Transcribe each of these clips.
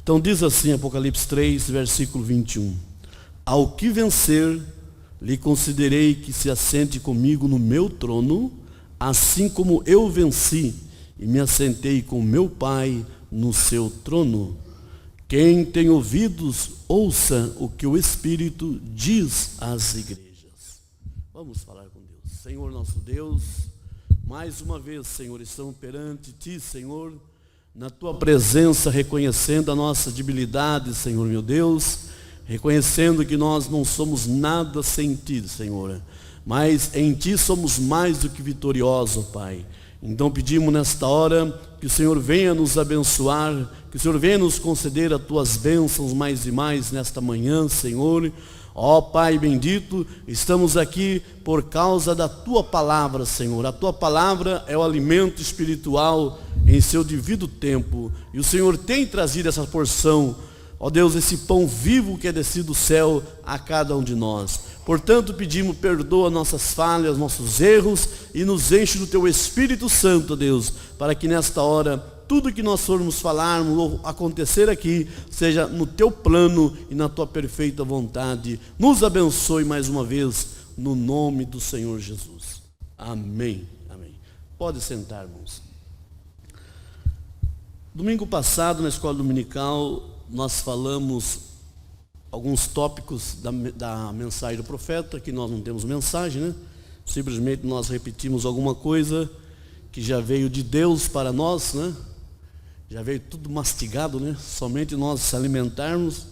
Então diz assim, Apocalipse 3, versículo 21. Ao que vencer, lhe concederei que se assente comigo no meu trono, assim como eu venci e me assentei com meu Pai no seu trono. Quem tem ouvidos, ouça o que o Espírito diz às igrejas. Vamos falar com Deus. Senhor nosso Deus, mais uma vez, Senhor, estamos perante Ti, Senhor, na Tua presença, reconhecendo a nossa debilidade, Senhor meu Deus, reconhecendo que nós não somos nada sem Ti, Senhor, mas em Ti somos mais do que vitoriosos, Pai. Então pedimos nesta hora que o Senhor venha nos abençoar, que o Senhor venha nos conceder as Tuas bênçãos mais e mais nesta manhã, Senhor. Ó Pai bendito, estamos aqui por causa da Tua palavra, Senhor. A Tua palavra é o alimento espiritual em seu devido tempo. E o Senhor tem trazido essa porção, ó Deus, esse pão vivo que é descido do céu a cada um de nós. Portanto, pedimos, perdoa nossas falhas, nossos erros e nos enche do Teu Espírito Santo, Deus, para que nesta hora tudo que nós formos falarmos ou acontecer aqui, seja no Teu plano e na Tua perfeita vontade. Nos abençoe mais uma vez, no nome do Senhor Jesus. Amém. Amém. Pode sentar, irmãos. Domingo passado, na escola dominical, nós falamos alguns tópicos da mensagem do profeta, que nós não temos mensagem, né? Simplesmente nós repetimos alguma coisa que já veio de Deus para nós, né? Já veio tudo mastigado, né? Somente nós se alimentarmos.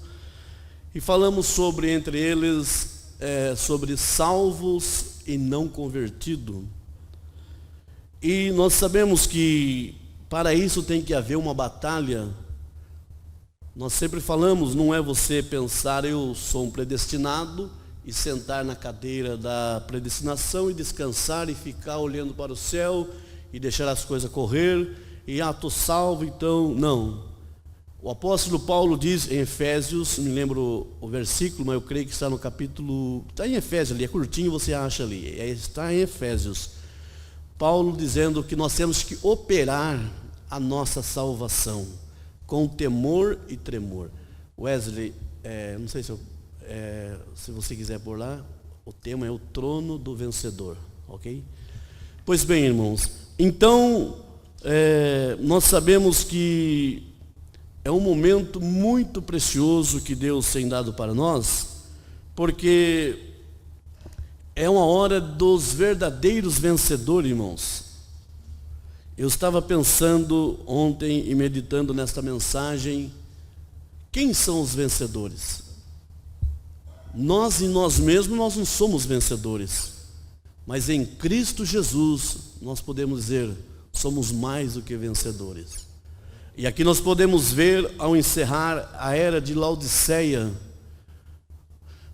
E falamos sobre, entre eles, sobre salvos e não convertidos. E nós sabemos que para isso tem que haver uma batalha. Nós sempre falamos, não é você pensar, eu sou um predestinado, e sentar na cadeira da predestinação e descansar e ficar olhando para o céu e deixar as coisas correr. E estou salvo, então, não. O apóstolo Paulo diz em Efésios, não me lembro o versículo, mas eu creio que está no capítulo, está em Efésios ali, é curtinho, você acha ali, está em Efésios. Paulo dizendo que nós temos que operar a nossa salvação com temor e tremor. Wesley, não sei se você quiser pôr lá, o tema é o trono do vencedor, ok? Pois bem, irmãos, então, nós sabemos que é um momento muito precioso que Deus tem dado para nós, porque é uma hora dos verdadeiros vencedores, irmãos. Eu estava pensando ontem e meditando nesta mensagem, quem são os vencedores? Nós em nós mesmos, nós não somos vencedores, mas em Cristo Jesus, nós podemos dizer, somos mais do que vencedores. E aqui nós podemos ver, ao encerrar a era de Laodiceia,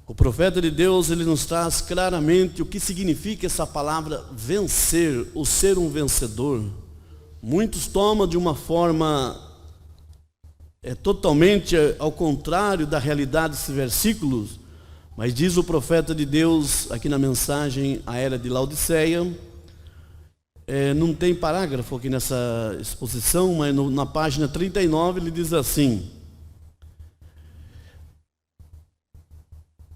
o profeta de Deus, ele nos traz claramente o que significa essa palavra vencer, ou ser um vencedor. Muitos tomam de uma forma totalmente ao contrário da realidade desses versículos, mas diz o profeta de Deus aqui na mensagem, a era de Laodiceia, não tem parágrafo aqui nessa exposição, mas na página 39 ele diz assim,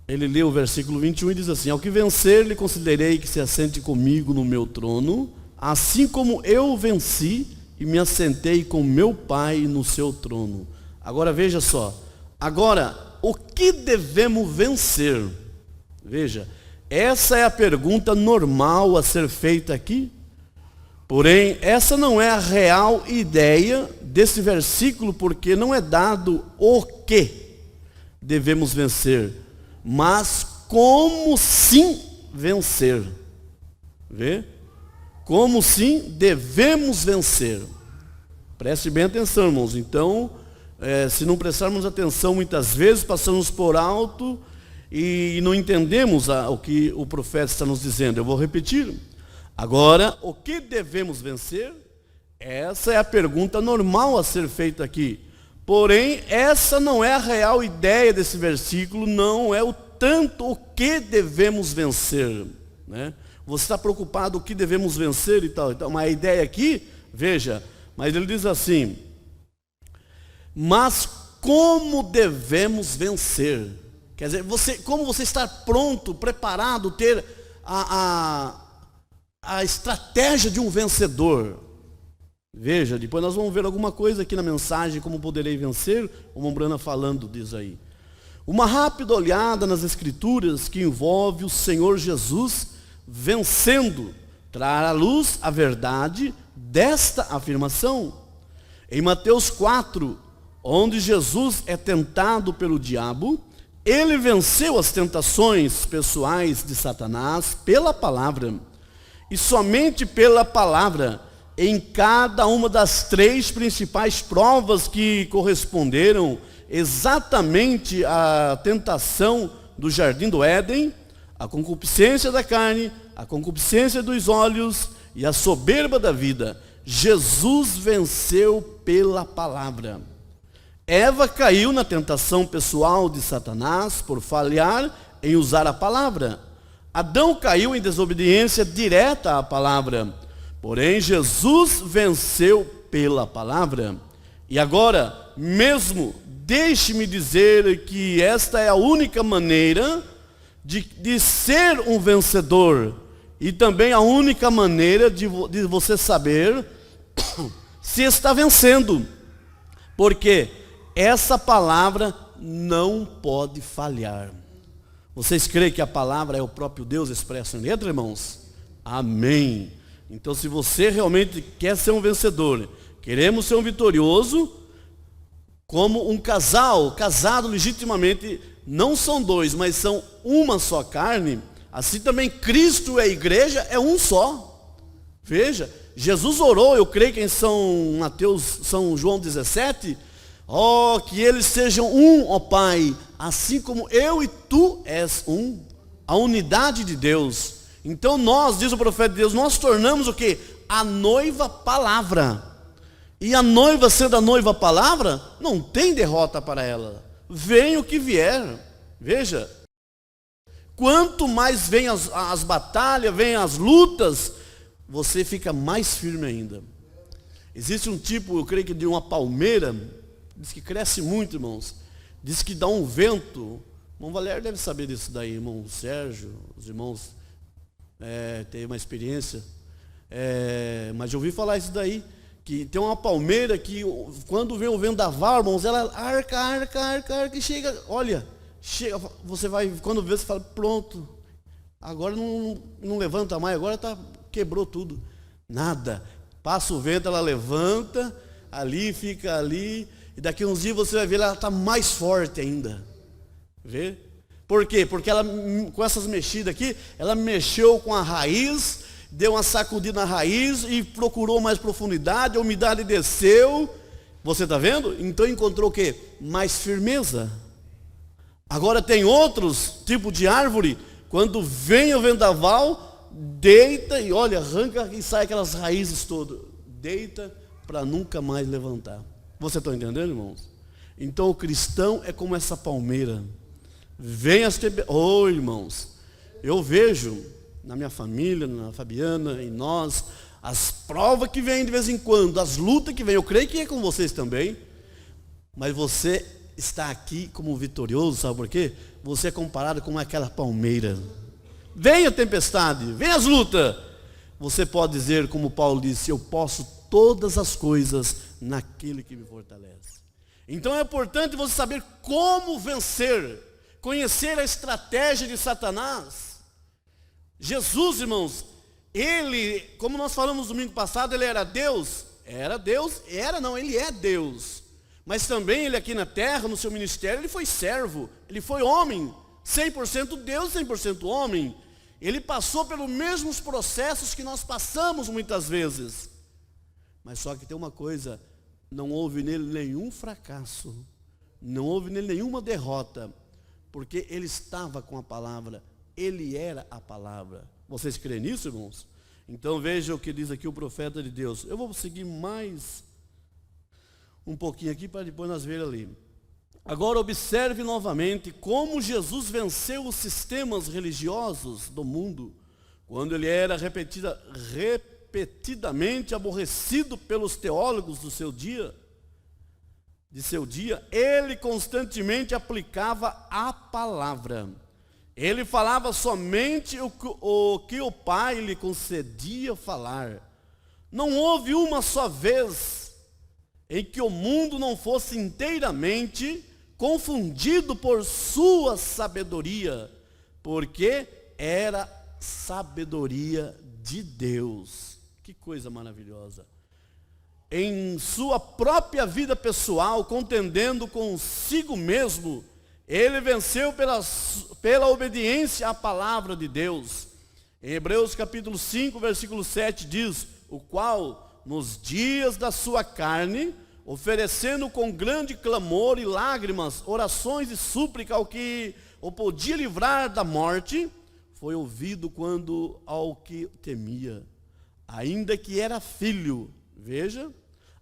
ele lê o versículo 21 e diz assim, ao que vencer lhe considerei que se assente comigo no meu trono, assim como eu venci e me assentei com meu Pai no seu trono. Agora veja só, o que devemos vencer? Veja, essa é a pergunta normal a ser feita aqui. Porém, essa não é a real ideia desse versículo, porque não é dado o que devemos vencer, mas como sim vencer. Vê? Como sim devemos vencer. Preste bem atenção, irmãos. Então, se não prestarmos atenção, muitas vezes passamos por alto e não entendemos o que o profeta está nos dizendo. Eu vou repetir. Agora, o que devemos vencer? Essa é a pergunta normal a ser feita aqui. Porém, essa não é a real ideia desse versículo, não é o tanto o que devemos vencer, né? Você está preocupado o que devemos vencer e tal. Então, mas a ideia aqui, veja, mas ele diz assim, mas como devemos vencer. Quer dizer, como você estar pronto, preparado, ter a estratégia de um vencedor. Veja, depois nós vamos ver alguma coisa aqui na mensagem, como poderei vencer, o Mombrana falando disso aí. Uma rápida olhada nas Escrituras que envolve o Senhor Jesus vencendo, trará à luz a verdade desta afirmação. Em Mateus 4, onde Jesus é tentado pelo diabo, ele venceu as tentações pessoais de Satanás pela palavra. E somente pela palavra, em cada uma das 3 principais provas que corresponderam exatamente à tentação do jardim do Éden, a concupiscência da carne, a concupiscência dos olhos e a soberba da vida, Jesus venceu pela palavra. Eva caiu na tentação pessoal de Satanás por falhar em usar a palavra. Adão caiu em desobediência direta à palavra. Porém, Jesus venceu pela palavra. E agora, mesmo, deixe-me dizer que esta é a única maneira de ser um vencedor. E também a única maneira de você saber se está vencendo. Porque essa palavra não pode falhar. Vocês creem que a palavra é o próprio Deus expresso em letra, irmãos? Amém. Então, se você realmente quer ser um vencedor, queremos ser um vitorioso, como um casal, casado legitimamente, não são 2, mas são uma só carne, assim também Cristo e a igreja é um só. Veja, Jesus orou, eu creio que em São João 17, que eles sejam um, ó Pai, assim como eu e tu és um, a unidade de Deus. Então nós, diz o profeta de Deus, nós tornamos o quê? A noiva palavra. E a noiva, sendo a noiva palavra, não tem derrota para ela. Vem o que vier. Veja, quanto mais vem as batalhas, vem as lutas, você fica mais firme ainda. Existe um tipo, eu creio que de uma palmeira, diz que cresce muito, irmãos. Diz que dá um vento. Irmão Valério deve saber disso daí, irmão Sérgio, os irmãos teve uma experiência. Mas eu ouvi falar isso daí, que tem uma palmeira que quando vem o vendaval, irmãos, ela arca, e chega, olha, você vai, quando vê, você fala, pronto, agora não levanta mais, agora quebrou tudo. Nada. Passa o vento, ela levanta, ali, fica ali, e daqui uns dias você vai ver, ela está mais forte ainda. Vê? Por quê? Porque ela, com essas mexidas aqui, ela mexeu com a raiz, deu uma sacudida na raiz e procurou mais profundidade, a umidade desceu. Você está vendo? Então encontrou o quê? Mais firmeza. Agora tem outros tipos de árvore, quando vem o vendaval, deita e olha, arranca e sai aquelas raízes todas. Deita para nunca mais levantar. Você está entendendo, irmãos? Então o cristão é como essa palmeira. Vem as tempestades. Irmãos, eu vejo na minha família, na Fabiana, em nós, as provas que vêm de vez em quando, as lutas que vêm. Eu creio que é com vocês também. Mas você está aqui como vitorioso, sabe por quê? Você é comparado com aquela palmeira. Vem a tempestade, vem as lutas. Você pode dizer, como Paulo disse, eu posso todas as coisas naquele que me fortalece. Então é importante você saber como vencer, conhecer a estratégia de Satanás. Jesus, irmãos, ele, como nós falamos no domingo passado, ele era Deus. Ele é Deus. Mas também ele aqui na terra, no seu ministério, ele foi servo, ele foi homem, 100% Deus, 100% homem. Ele passou pelos mesmos processos que nós passamos muitas vezes. Mas só que tem uma coisa, não houve nele nenhum fracasso, não houve nele nenhuma derrota, porque ele estava com a palavra, ele era a palavra. Vocês creem nisso, irmãos? Então veja o que diz aqui o profeta de Deus. Eu vou seguir mais um pouquinho aqui para depois nós ver ali. Agora observe novamente como Jesus venceu os sistemas religiosos do mundo, quando ele era repetidamente aborrecido pelos teólogos do seu dia. de seu dia, ele constantemente aplicava a palavra. Ele falava somente o que o Pai lhe concedia falar. Não houve uma só vez em que o mundo não fosse inteiramente confundido por sua sabedoria, porque era sabedoria de Deus. Que coisa maravilhosa. Em sua própria vida pessoal, contendendo consigo mesmo, ele venceu pela obediência à palavra de Deus. Em Hebreus capítulo 5, versículo 7 diz: o qual, nos dias da sua carne, oferecendo com grande clamor e lágrimas, orações e súplica ao que o podia livrar da morte, foi ouvido quando ao que temia, ainda que era filho, veja,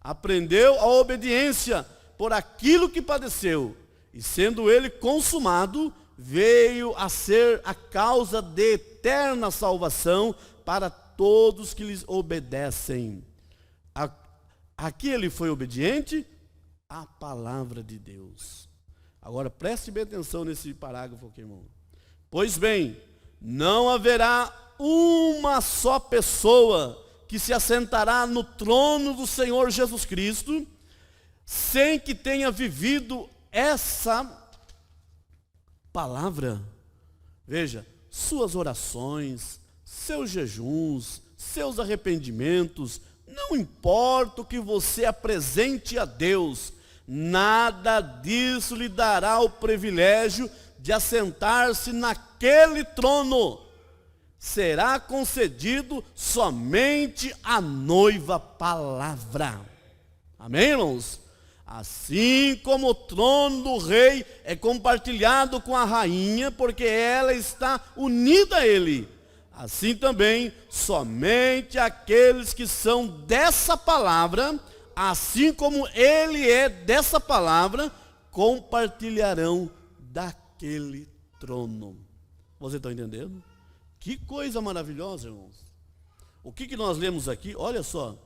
aprendeu a obediência por aquilo que padeceu, e sendo ele consumado, veio a ser a causa de eterna salvação para todos que lhes obedecem. Aqui ele foi obediente à palavra de Deus. Agora preste bem atenção nesse parágrafo aqui, irmão. Pois bem, não haverá uma só pessoa que se assentará no trono do Senhor Jesus Cristo, sem que tenha vivido essa palavra. Veja, suas orações, seus jejuns, seus arrependimentos, não importa o que você apresente a Deus, nada disso lhe dará o privilégio de assentar-se naquele trono. Será concedido somente à noiva palavra. Amém, irmãos? Assim como o trono do rei é compartilhado com a rainha, porque ela está unida a ele, assim também somente aqueles que são dessa palavra, assim como ele é dessa palavra, compartilharão daquele trono. Você está entendendo? Que coisa maravilhosa, irmãos. O que nós lemos aqui? Olha só.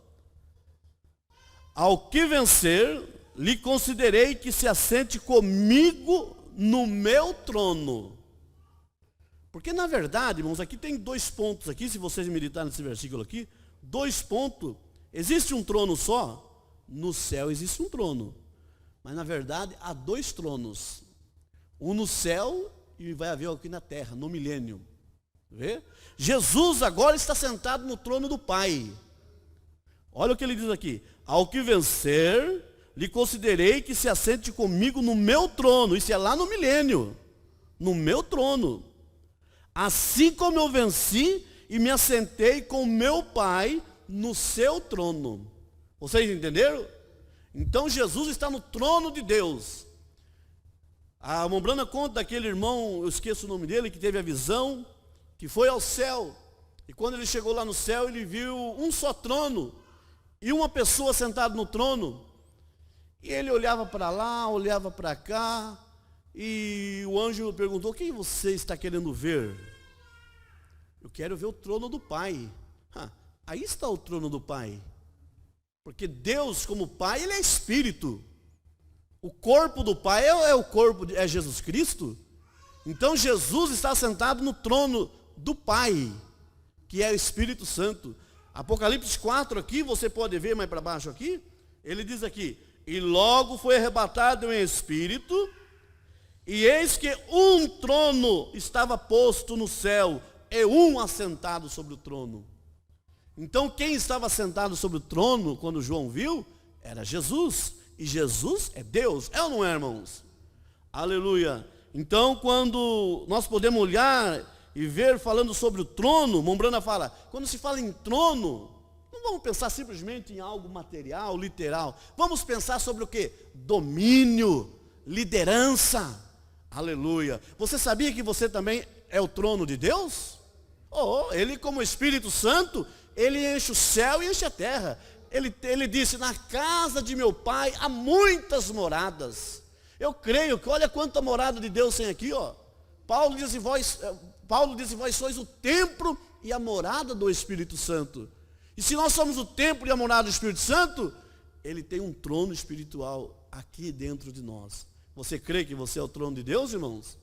Ao que vencer, lhe considerei que se assente comigo no meu trono. Porque na verdade, irmãos, aqui tem 2 pontos aqui, se vocês meditarem nesse versículo aqui, 2 pontos. Existe um trono só? No céu existe um trono. Mas na verdade há 2 tronos. Um no céu e vai haver aqui na terra, no milênio. Vê? Jesus agora está sentado no trono do Pai. Olha o que ele diz aqui: ao que vencer, lhe considerei que se assente comigo no meu trono. Isso é lá no milênio. No meu trono. Assim como eu venci e me assentei com meu Pai no seu trono. Vocês entenderam? Então Jesus está no trono de Deus. A Mombrana conta daquele irmão, eu esqueço o nome dele, que teve a visão, que foi ao céu, e quando ele chegou lá no céu, ele viu um só trono, e uma pessoa sentada no trono, e ele olhava para lá, olhava para cá, e o anjo perguntou: o que você está querendo ver? Eu quero ver o trono do Pai. Aí está o trono do Pai, porque Deus como Pai, Ele é Espírito, o corpo do Pai é Jesus Cristo. Então Jesus está sentado no trono do Pai, que é o Espírito Santo. Apocalipse 4 aqui, você pode ver mais para baixo aqui, ele diz aqui: e logo foi arrebatado em espírito, e eis que um trono estava posto no céu, e um assentado sobre o trono. Então quem estava sentado sobre o trono, quando João viu, era Jesus, e Jesus é Deus, é ou não é, irmãos? Aleluia! Então quando nós podemos olhar e ver falando sobre o trono, Mombrana fala, quando se fala em trono, não vamos pensar simplesmente em algo material, literal. Vamos pensar sobre o quê? Domínio, liderança. Aleluia. Você sabia que você também é o trono de Deus? Ele como Espírito Santo, ele enche o céu e enche a terra. Ele disse, na casa de meu pai há muitas moradas. Eu creio que olha quanta morada de Deus tem aqui, ó. Paulo diz, vós sois o templo e a morada do Espírito Santo. E se nós somos o templo e a morada do Espírito Santo, ele tem um trono espiritual aqui dentro de nós. Você crê que você é o trono de Deus, irmãos?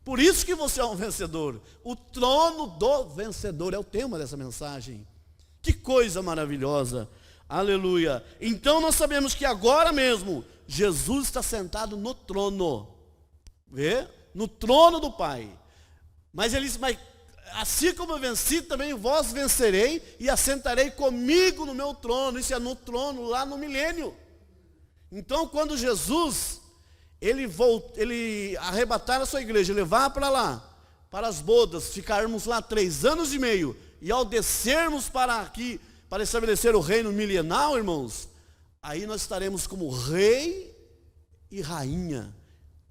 Por isso que você é um vencedor. O trono do vencedor é o tema dessa mensagem. Que coisa maravilhosa. Aleluia. Então nós sabemos que agora mesmo Jesus está sentado no trono. Vê? No trono do Pai. Mas ele diz, mas assim como eu venci, também vós vencerei e assentarei comigo no meu trono. Isso é no trono, lá no milênio. Então quando Jesus ele arrebatar a sua igreja, levar para lá, para as bodas, ficarmos lá 3 anos e meio, e ao descermos para aqui, para estabelecer o reino milenal, irmãos, aí nós estaremos como rei e rainha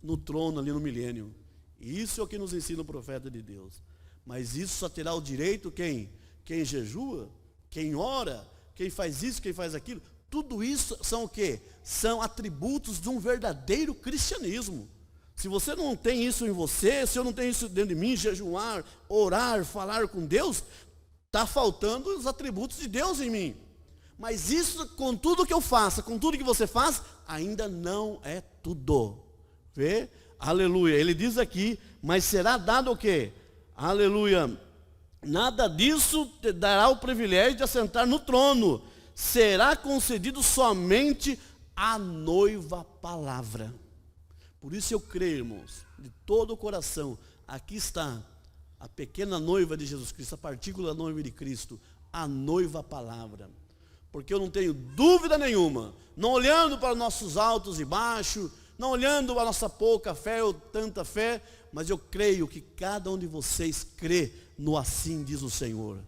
no trono ali no milênio. E isso é o que nos ensina o profeta de Deus. Mas isso só terá o direito quem? Quem jejua, quem ora, quem faz isso, quem faz aquilo. Tudo isso são o quê? São atributos de um verdadeiro cristianismo. Se você não tem isso em você, se eu não tenho isso dentro de mim, jejuar, orar, falar com Deus, está faltando os atributos de Deus em mim. Mas isso, com tudo que eu faça, com tudo que você faz, ainda não é tudo. Vê? Aleluia. Ele diz aqui, mas será dado o quê? Aleluia. Nada disso te dará o privilégio de assentar no trono. Será concedido somente à noiva palavra. Por isso eu creio, irmãos, de todo o coração, aqui está a pequena noiva de Jesus Cristo, a partícula noiva de Cristo, a noiva palavra. Porque eu não tenho dúvida nenhuma, não olhando para nossos altos e baixos, não olhando para a nossa pouca fé ou tanta fé, mas eu creio que cada um de vocês crê no assim diz o Senhor.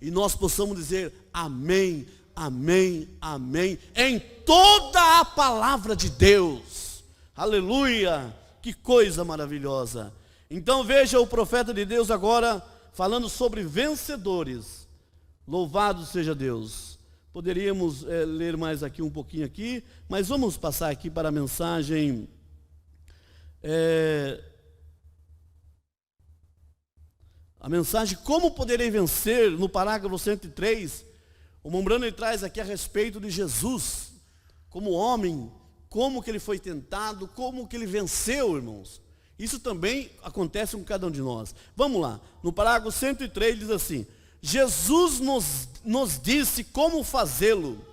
E nós possamos dizer amém, amém, amém, em toda a palavra de Deus. Aleluia, que coisa maravilhosa. Então veja o profeta de Deus agora falando sobre vencedores. Louvado seja Deus. Poderíamos ler mais aqui um pouquinho aqui, mas vamos passar aqui para a mensagem. A mensagem como poderei vencer, no parágrafo 103, o Mombrano ele traz aqui a respeito de Jesus, como homem, como que ele foi tentado, como que ele venceu, irmãos. Isso também acontece com cada um de nós. Vamos lá, no parágrafo 103 diz assim, Jesus nos disse como fazê-lo.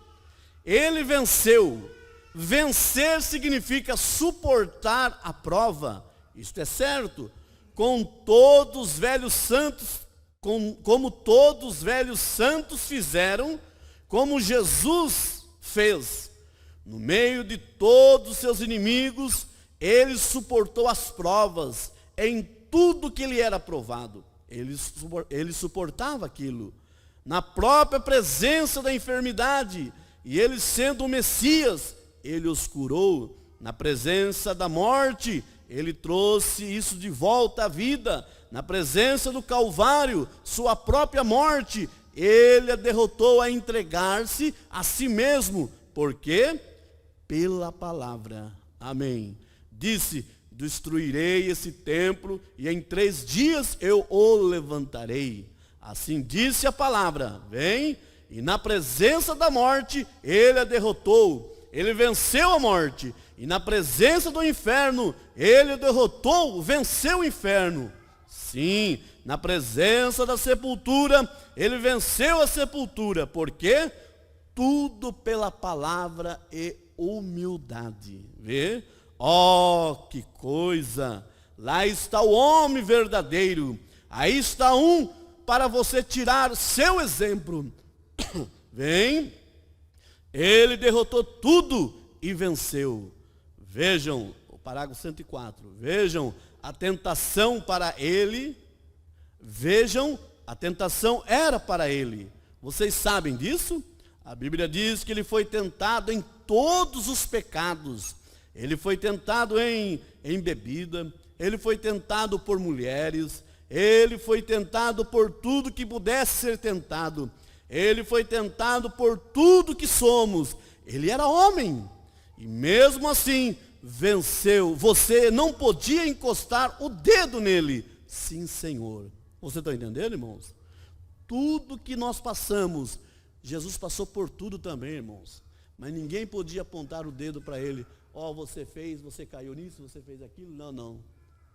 Ele venceu. Vencer significa suportar a prova. Isto é certo. Como todos os velhos santos fizeram, como Jesus fez. No meio de todos os seus inimigos, ele suportou as provas em tudo que lhe era provado. Ele suportava aquilo. Na própria presença da enfermidade, e ele sendo o Messias, ele os curou. Na presença da morte, ele trouxe isso de volta à vida. Na presença do Calvário, sua própria morte, ele a derrotou a entregar-se a si mesmo. Por quê? Pela palavra. Amém. Disse, destruirei esse templo e em 3 dias eu o levantarei. Assim disse a palavra. Vem, e na presença da morte, ele a derrotou. Ele venceu a morte. E na presença do inferno, ele derrotou, venceu o inferno. Sim, na presença da sepultura, ele venceu a sepultura. Por quê? Tudo pela palavra e humildade. Vê? Oh, que coisa! Lá está o homem verdadeiro. Aí está um para você tirar seu exemplo. Vem. Ele derrotou tudo e venceu. Vejam, o parágrafo 104. Vejam, a tentação para ele. Vejam, a tentação era para ele. Vocês sabem disso? A Bíblia diz que ele foi tentado em todos os pecados. Ele foi tentado em bebida. Ele foi tentado por mulheres. Ele foi tentado por tudo que pudesse ser tentado. Ele foi tentado por tudo que somos. Ele era homem. E mesmo assim, venceu. Você não podia encostar o dedo nele. Sim, Senhor. Você está entendendo, irmãos? Tudo que nós passamos, Jesus passou por tudo também, irmãos. Mas ninguém podia apontar o dedo para ele. ó, você caiu nisso, você fez aquilo. Não, não.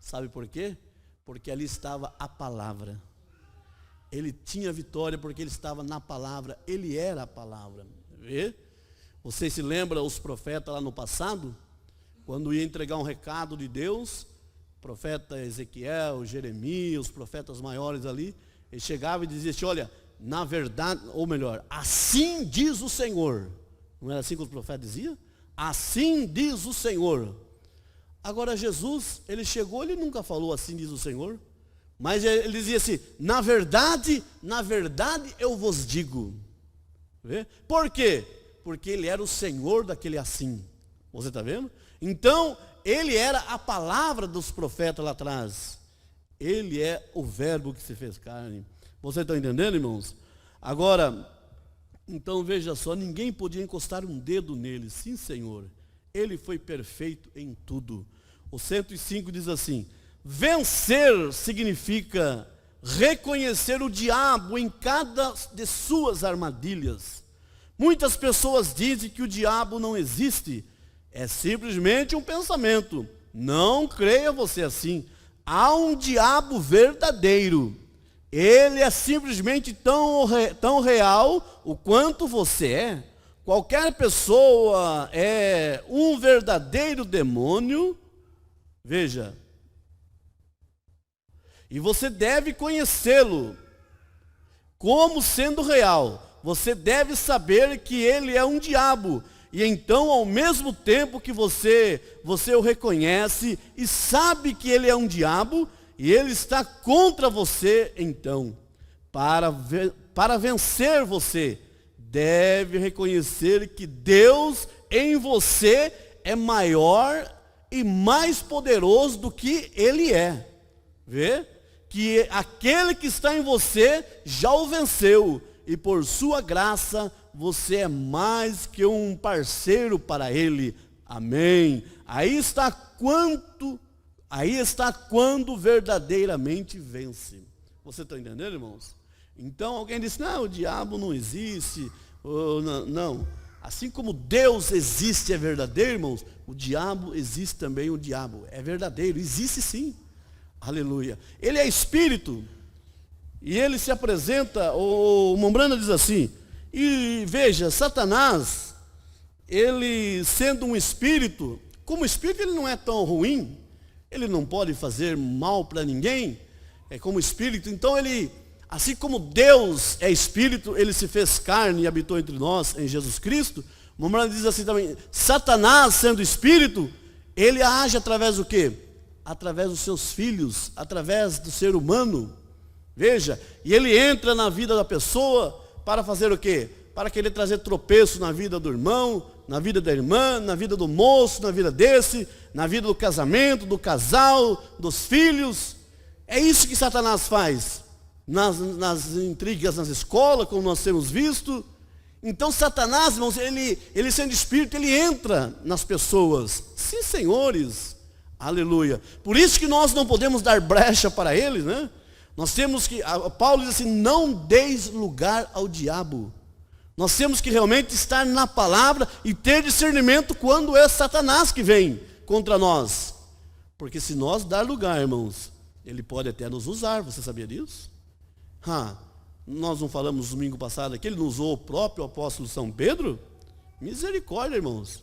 Sabe por quê? Porque ali estava a palavra. Ele tinha vitória porque ele estava na palavra, ele era a palavra. Vê? Você se lembra os profetas lá no passado? Quando ia entregar um recado de Deus, o profeta Ezequiel, Jeremias, os profetas maiores ali, ele chegava e dizia assim, olha, na verdade, ou melhor, assim diz o Senhor. Não era assim que os profetas diziam? Assim diz o Senhor. Agora Jesus, ele chegou, ele nunca falou assim diz o Senhor. Mas ele dizia assim, na verdade eu vos digo. Vê? Por quê? Porque ele era o Senhor daquele assim. Você está vendo? Então, ele era a palavra dos profetas lá atrás. Ele é o verbo que se fez carne. Você está entendendo, irmãos? Agora, então veja só, ninguém podia encostar um dedo nele. Sim, Senhor. Ele foi perfeito em tudo. O 105 diz assim, vencer significa reconhecer o diabo em cada de suas armadilhas. Muitas pessoas dizem que o diabo não existe. É simplesmente um pensamento. Não creia você assim. Há um diabo verdadeiro. Ele é simplesmente tão real o quanto você é. Qualquer pessoa é um verdadeiro demônio. Veja. E você deve conhecê-lo como sendo real. Você deve saber que ele é um diabo. E então, ao mesmo tempo que você o reconhece e sabe que ele é um diabo, e ele está contra você, então, para vencer você, deve reconhecer que Deus em você é maior e mais poderoso do que ele é. Vê? Que aquele que está em você já o venceu, e por sua graça, você é mais que um parceiro para ele. Amém. Aí está quando verdadeiramente vence. Você está entendendo, irmãos? Então alguém diz, não, o diabo não existe. Não. Assim como Deus existe, é verdadeiro, irmãos, o diabo existe também, o diabo é verdadeiro, existe sim. Aleluia. Ele é espírito. E ele se apresenta, o Mombrana diz assim, e veja, Satanás, ele sendo um espírito, como espírito ele não é tão ruim, ele não pode fazer mal para ninguém, é como espírito, então ele, assim como Deus é espírito, ele se fez carne e habitou entre nós em Jesus Cristo, Mombrana diz assim também, Satanás sendo espírito, ele age através do quê? Através dos seus filhos, através do ser humano. Veja, e ele entra na vida da pessoa para fazer o quê? Para querer trazer tropeço na vida do irmão, na vida da irmã, na vida do moço, na vida desse, na vida do casamento, do casal, dos filhos. É isso que Satanás faz nas intrigas nas escolas, como nós temos visto. Então Satanás, irmãos, ele sendo espírito, ele entra nas pessoas. Sim, senhores, aleluia. Por isso que nós não podemos dar brecha para ele, né? Nós temos que, Paulo diz assim, não deis lugar ao diabo. Nós temos que realmente estar na palavra e ter discernimento quando é Satanás que vem contra nós. Porque se nós dar lugar, irmãos, ele pode até nos usar, você sabia disso? Nós não falamos domingo passado que ele não usou o próprio apóstolo São Pedro? Misericórdia, irmãos.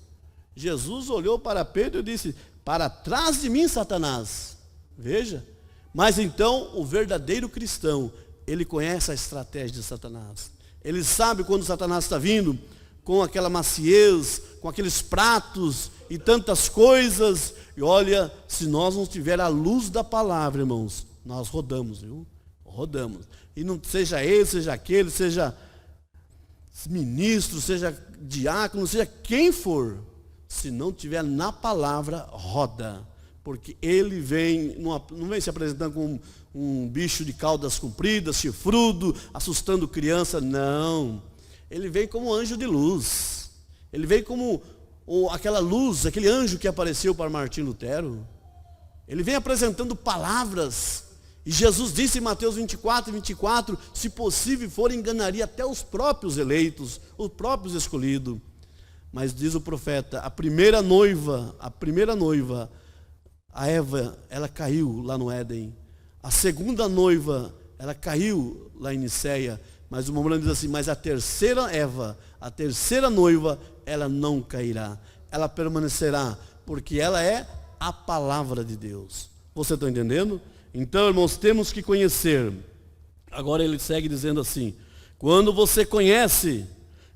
Jesus olhou para Pedro e disse, para trás de mim, Satanás. Veja. Mas então, o verdadeiro cristão, ele conhece a estratégia de Satanás. Ele sabe quando Satanás está vindo, com aquela maciez, com aqueles pratos e tantas coisas. E olha, se nós não tiver a luz da palavra, irmãos, nós rodamos, viu? Rodamos. E não seja ele, seja aquele, seja ministro, seja diácono, seja quem for, se não tiver na palavra, roda. Porque ele vem, não vem se apresentando como um bicho de caudas compridas, chifrudo, assustando criança, não. Ele vem como anjo de luz. Ele vem como aquela luz, aquele anjo que apareceu para Martim Lutero. Ele vem apresentando palavras. E Jesus disse em Mateus 24, se possível for, enganaria até os próprios eleitos, os próprios escolhidos. Mas diz o profeta, a primeira noiva, a Eva, ela caiu lá no Éden. A segunda noiva, ela caiu lá em Niceia. Mas o Mombrano diz assim, mas a terceira Eva, a terceira noiva, ela não cairá. Ela permanecerá, porque ela é a palavra de Deus. Você está entendendo? Então, irmãos, temos que conhecer. Agora ele segue dizendo assim, quando você conhece,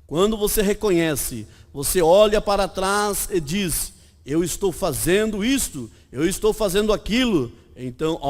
quando você reconhece, você olha para trás e diz, eu estou fazendo isto, eu estou fazendo aquilo. Então,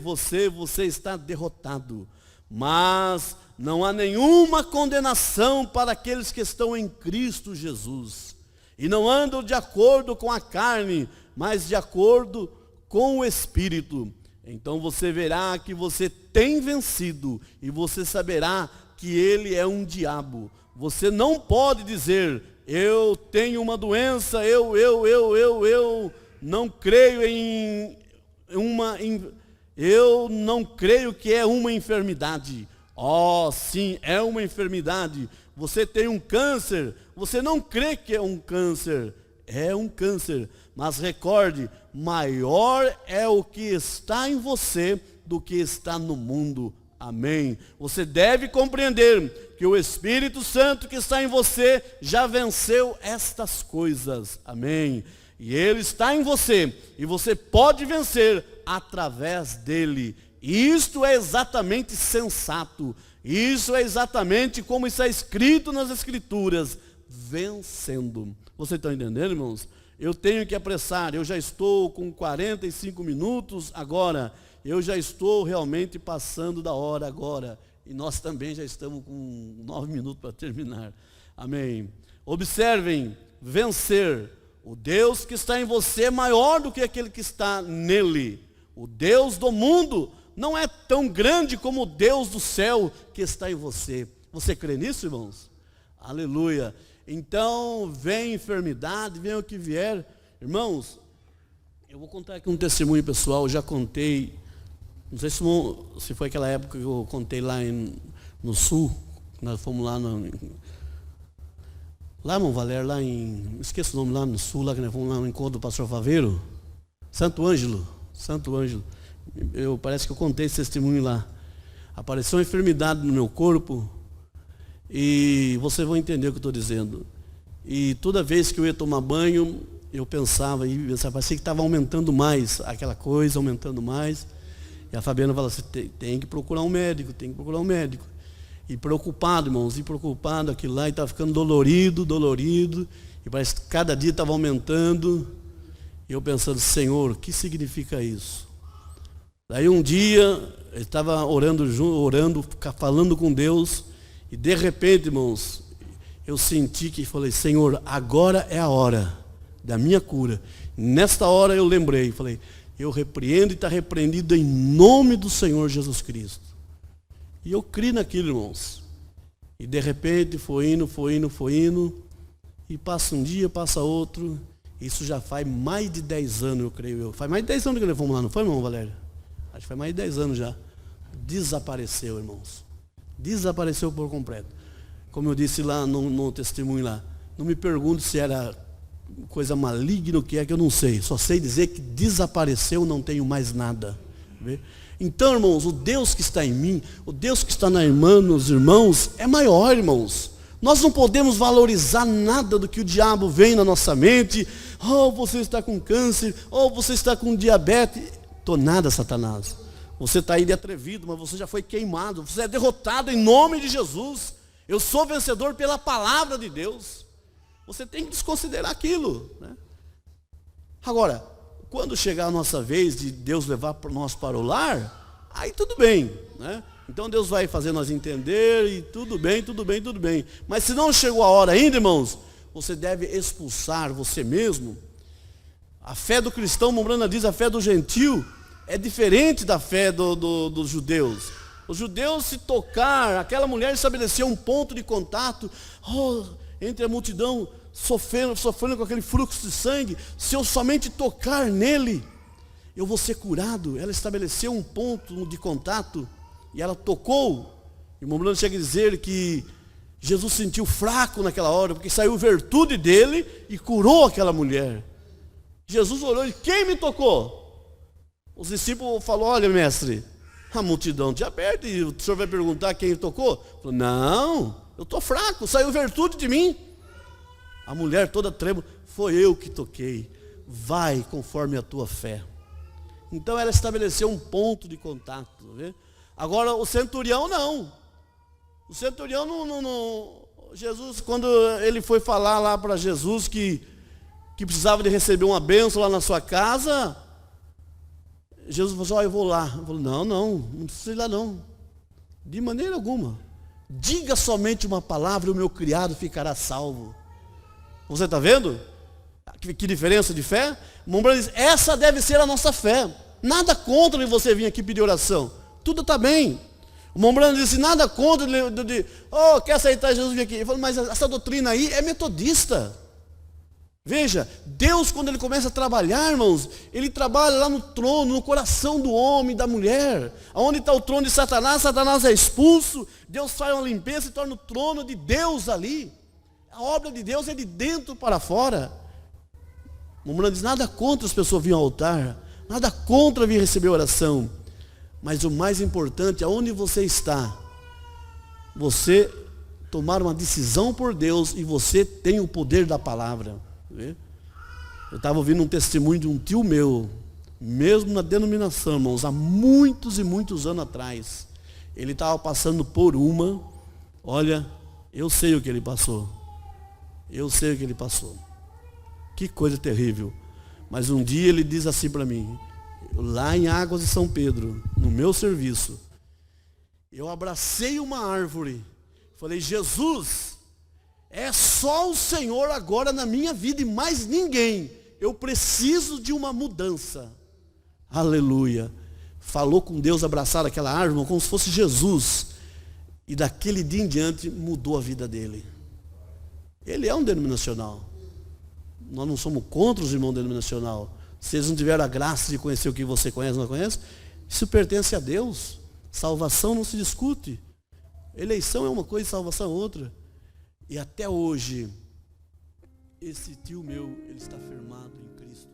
você está derrotado. Mas não há nenhuma condenação para aqueles que estão em Cristo Jesus. E não andam de acordo com a carne, mas de acordo com o Espírito. Então você verá que você tem vencido e você saberá que ele é um diabo. Você não pode dizer, eu tenho uma doença, eu não creio eu não creio que é uma enfermidade. Sim, é uma enfermidade. Você tem um câncer, você não crê que é um câncer. É um câncer. Mas recorde, maior é o que está em você do que está no mundo. Amém. Você deve compreender que o Espírito Santo que está em você já venceu estas coisas. Amém. E ele está em você, e você pode vencer através dele. E isto é exatamente sensato. Isso é exatamente como está escrito nas Escrituras, vencendo. Você está entendendo, irmãos? Eu tenho que apressar, eu já estou com 45 minutos agora, eu já estou realmente passando da hora agora. E nós também já estamos com 9 minutos para terminar. Amém. Observem, vencer. O Deus que está em você é maior do que aquele que está nele. O Deus do mundo não é tão grande como o Deus do céu que está em você. Você crê nisso, irmãos? Aleluia. Então, vem enfermidade, vem o que vier. Irmãos, eu vou contar aqui um testemunho pessoal, eu já contei, não sei se foi aquela época que eu contei lá no sul, nós fomos lá irmão Valério, esqueço o nome, lá no sul, lá que nós fomos lá no encontro do pastor Faveiro, Santo Ângelo, parece que eu contei esse testemunho lá. Apareceu uma enfermidade no meu corpo, e vocês vão entender o que eu estou dizendo. E toda vez que eu ia tomar banho, eu pensava, parecia que estava aumentando mais, aquela coisa, aumentando mais. E a Fabiana falava assim, tem que procurar um médico, E preocupado, irmãos, aquilo lá, e estava ficando dolorido, e parece que cada dia estava aumentando. E eu pensando, Senhor, o que significa isso? Daí um dia, eu estava orando, falando com Deus, e de repente, irmãos, eu senti que falei, Senhor, agora é a hora da minha cura. Nesta hora eu lembrei, falei, eu repreendo e está repreendido em nome do Senhor Jesus Cristo. E eu criei naquilo, irmãos. E de repente foi indo, e passa um dia, passa outro. Isso já faz mais de 10 anos, eu creio. Faz mais de 10 anos que nós fomos lá, não foi, irmão Valério? Acho que faz mais de 10 anos já. Desapareceu, irmãos. Desapareceu por completo. Como eu disse lá no testemunho lá, não me pergunte se era coisa maligna, o que é que eu não sei. Só sei dizer que desapareceu, não tenho mais nada. Vê? Então, irmãos, o Deus que está em mim, o Deus que está na irmã, nos irmãos, é maior, irmãos. Nós não podemos valorizar nada do que o diabo vem na nossa mente. Você está com câncer, você está com diabetes. Tô nada, Satanás. Você está aí de atrevido, mas você já foi queimado. Você é derrotado em nome de Jesus. Eu sou vencedor pela palavra de Deus. Você tem que desconsiderar aquilo, né? Agora, quando chegar a nossa vez de Deus levar nós para o lar, aí tudo bem, né? Então Deus vai fazer nós entender e tudo bem. Mas se não chegou a hora ainda, irmãos, você deve expulsar você mesmo. A fé do cristão, Mombrana diz, a fé do gentil é diferente da fé dos judeus. Os judeus, se tocar, aquela mulher estabeleceu um ponto de contato, entre a multidão, sofrendo com aquele fluxo de sangue. Se eu somente tocar nele, eu vou ser curado. Ela estabeleceu um ponto de contato, e ela tocou. E o Mombrana chega a dizer que Jesus se sentiu fraco naquela hora, porque saiu virtude dele e curou aquela mulher. Jesus olhou e quem me tocou? Os discípulos falaram, olha mestre, a multidão te aperta e o senhor vai perguntar quem tocou? Falou, não, eu estou fraco, saiu virtude de mim. A mulher toda trêmula, foi eu que toquei, vai conforme a tua fé. Então ela estabeleceu um ponto de contato. Né? Agora o centurião não. O centurião não. Jesus, quando ele foi falar lá para Jesus que precisava de receber uma bênção lá na sua casa, Jesus falou assim, ó, eu vou lá. Ele falou, não precisa ir lá não. De maneira alguma. Diga somente uma palavra e o meu criado ficará salvo. Você está vendo? Que diferença de fé? O Mombrana diz, essa deve ser a nossa fé. Nada contra de você vir aqui pedir oração. Tudo está bem. O Mombrana disse, nada contra quer aceitar Jesus vir aqui. Ele falou, mas essa doutrina aí é metodista. Veja, Deus quando Ele começa a trabalhar, irmãos, Ele trabalha lá no trono, no coração do homem, da mulher. Onde está o trono de Satanás, Satanás é expulso. Deus faz uma limpeza e torna o trono de Deus ali. A obra de Deus é de dentro para fora. O Mombrana diz, nada contra as pessoas virem ao altar, nada contra vir receber oração. Mas o mais importante, aonde você está, você tomar uma decisão por Deus e você tem o poder da palavra. Eu estava ouvindo um testemunho de um tio meu, mesmo na denominação, irmãos, há muitos e muitos anos atrás. Ele estava passando por olha, eu sei o que ele passou. Eu sei o que ele passou. Que coisa terrível. Mas um dia ele diz assim para mim, lá em Águas de São Pedro, no meu serviço, eu abracei uma árvore, falei, Jesus, é só o Senhor agora na minha vida e mais ninguém. Eu preciso de uma mudança. Aleluia. Falou com Deus, abraçar aquela árvore como se fosse Jesus. E daquele dia em diante mudou a vida dele. Ele é um denominacional. Nós não somos contra os irmãos denominacional. Se eles não tiveram a graça de conhecer o que você conhece, não conhece, isso pertence a Deus. Salvação não se discute. Eleição é uma coisa e salvação é outra. E até hoje, esse tio meu, ele está firmado em Cristo.